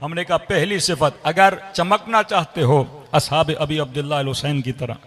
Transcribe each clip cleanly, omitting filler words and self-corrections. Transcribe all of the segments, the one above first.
हमने कहा पहली सिफत, अगर चमकना चाहते हो असहाब अबी अब्दुल्लाह अल हुसैन की तरह,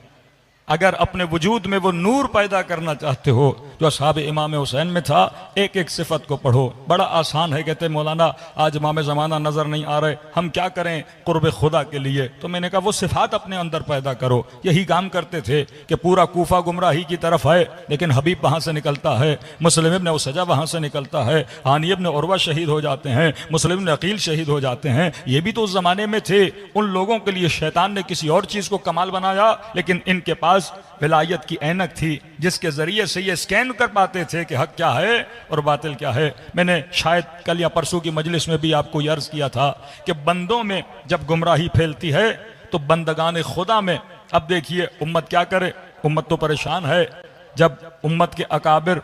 अगर अपने वजूद में वो नूर पैदा करना चाहते हो जो असहाब इमाम हुसैन में था, एक एक सिफत को पढ़ो। बड़ा आसान है। कहते मौलाना आज इमाम ज़माना नज़र नहीं आ रहे, हम क्या करें कुर्ब खुदा के लिए? तो मैंने कहा वो सिफात अपने अंदर पैदा करो। यही काम करते थे कि पूरा कूफा गुमराही की तरफ है, लेकिन हबीब वहाँ से निकलता है, मुस्लिम इब्न उसजा वहाँ से निकलता है, हानी इब्न उरवा शहीद हो जाते हैं, मुस्लिम इब्न अकील शहीद हो जाते हैं। ये भी तो उस ज़माने में थे। उन लोगों के लिए शैतान ने किसी और चीज़ को कमाल बनाया, लेकिन इनके पास विलायत की ऐनक थी जिसके जरिए से ये स्कैन कर पाते थे कि हक क्या है और बातिल क्या है। मैंने शायद कल या परसों की मजलिस में भी आपको ये अर्ज किया था कि बंदों में जब गुमराही फैलती है तो बंदगान खुदा में, अब देखिए उम्मत क्या करे, उम्मत तो परेशान है। जब उम्मत के अकाबिर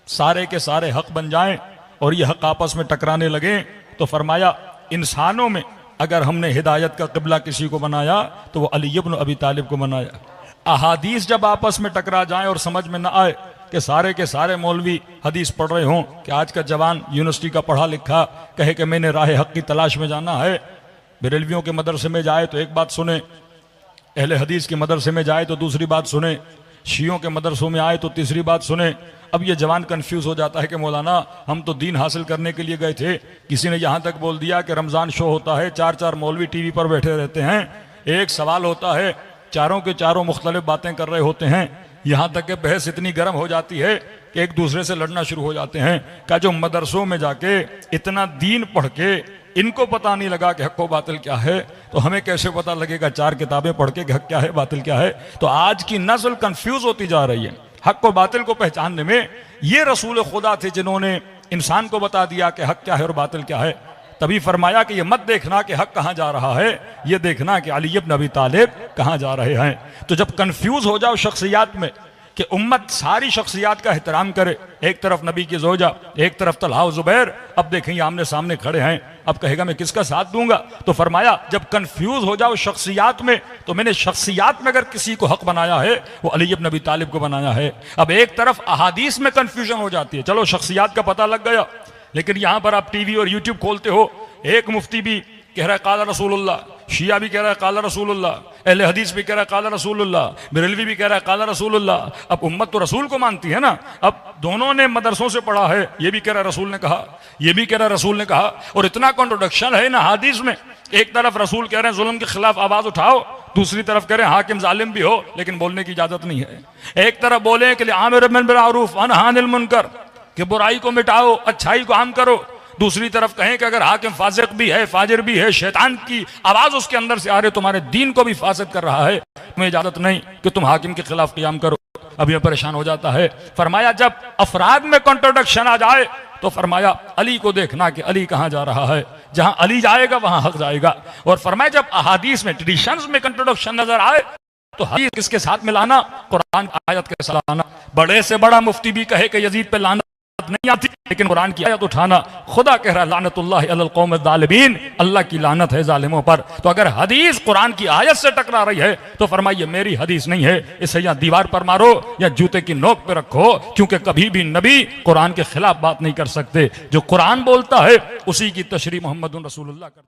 सारे के सारे हक बन जाएं और ये हक आपस में टकराने लगे, तो फरमाया इंसानों में अगर हमने हिदायत का किबला किसी को बनाया तो वो अली इब्न अबी तालिब को बनाया। अहादीस जब आपस में टकरा जाएं और समझ में न आए कि सारे के सारे मौलवी हदीस पढ़ रहे हों, कि आज का जवान यूनिवर्सिटी का पढ़ा लिखा कहे कि मैंने राह हक की तलाश में जाना है, बरेलवियों के मदरसे में जाए तो एक बात सुने, अहले हदीस के मदरसे में जाए तो दूसरी बात सुने, शियों के मदरसों में आए तो तीसरी बात सुने। अब ये जवान कंफ्यूज हो जाता है कि मौलाना हम तो दीन हासिल करने के लिए गए थे, किसी ने यहाँ तक बोल दिया कि रमज़ान शो होता है, चार चार मौलवी टीवी पर बैठे रहते हैं, एक सवाल होता है, चारों के चारों मुख्तलिफ बातें कर रहे होते हैं, यहाँ तक कि बहस इतनी गर्म हो जाती है कि एक दूसरे से लड़ना शुरू हो जाते हैं। क्या जो मदरसों में जाके इतना दीन पढ़ के इनको पता नहीं लगा कि हक व बातिल क्या है, तो हमें कैसे पता लगेगा चार किताबें पढ़ के कि हक क्या है बातिल क्या है? तो आज की नस्ल कंफ्यूज होती जा रही है। हक व बातिल को पहचानने में ये रसूल खुदा थे जिन्होंने इंसान को बता दिया कि हक क्या है और बातिल क्या है। तभी फरमाया कि ये मत देखना कि हक कहाँ जा रहा है, ये देखना कि अली इब्न अबी तालिब कहाँ जा रहे हैं। तो जब कंफ्यूज हो जाओ शख्सियात में कि उम्मत सारी शख्सियात का एहतराम करे, एक तरफ नबी की जोजा, एक तरफ तलहा जुबैर, अब देखेंगे आमने सामने खड़े हैं, अब कहेगा मैं किसका साथ दूंगा? तो फरमाया जब कंफ्यूज हो जाओ शख्सियात में, तो मैंने शख्सियात में अगर किसी को हक बनाया है वो अली इब्न अबी तालिब को बनाया है। अब एक तरफ अहादीस में कंफ्यूजन हो जाती है, चलो शख्सियात का पता लग गया, लेकिन यहां पर आप टीवी और यूट्यूब खोलते हो, एक मुफ्ती भी कह रहा है काला रसूलुल्लाह, शिया भी कह रहा है काला रसूलुल्लाह, अहले हदीस भी कह रहा है काला रसूलुल्लाह, बरेलवी भी कह रहा है काला रसूलुल्लाह। अब उम्मत तो रसूल को मानती है ना, अब दोनों ने मदरसों से पढ़ा है, ये भी कह रहा है रसूल ने कहा, ये भी कह रहा है रसूल ने कहा, और इतना कॉन्ट्रोडक्शन है ना हदीस में। एक तरफ रसूल कह रहे हैं जुल्म के खिलाफ आवाज उठाओ, दूसरी तरफ कह रहे हैं हाकिम जालिम भी हो लेकिन बोलने की इजाजत नहीं है। एक तरफ बोले कि आमिर बिल मारूफ व नही अनिल मुनकर, कि बुराई को मिटाओ अच्छाई को आम करो, दूसरी तरफ कहें कि अगर हाकिम फासिक भी है, फाजिर भी है, शैतान की आवाज उसके अंदर से आ रही, तुम्हारे दीन को भी फासिद कर रहा है, तुम्हें इजाजत नहीं कि तुम हाकिम के खिलाफ क़ियाम करो। अब यह परेशान हो जाता है। फरमाया जब अफराद में कॉन्ट्रोडक्शन आ जाए तो फरमाया अली को देखना कि अली कहाँ जा रहा है, जहां अली जाएगा वहां हक जाएगा। और फरमाया जब अहादीस में ट्रेडिशंस में कॉन्ट्रोडक्शन नजर आए तो हदीस किसके साथ मिलाना, कुरान की आयत के साथ लाना। बड़े से बड़ा मुफ्ती भी कहे कि यजीद पे लाना नहीं आती, लेकिन कुरान की आयत उठाना। खुदा कह रहा है लानतुल्लाहि अलल कौमिज़ ज़ालिमीन, अल्लाह की लानत है जालिमों पर। तो अगर हदीस कुरान की आयत से टकरा रही है तो फरमाइए मेरी हदीस नहीं है, इसे या दीवार पर मारो या जूते की नोक पे रखो, क्योंकि कभी भी नबी कुरान के खिलाफ बात नहीं कर सकते। जो कुरान बोलता है उसी की तशरीह मोहम्मद रसूलुल्लाह करते।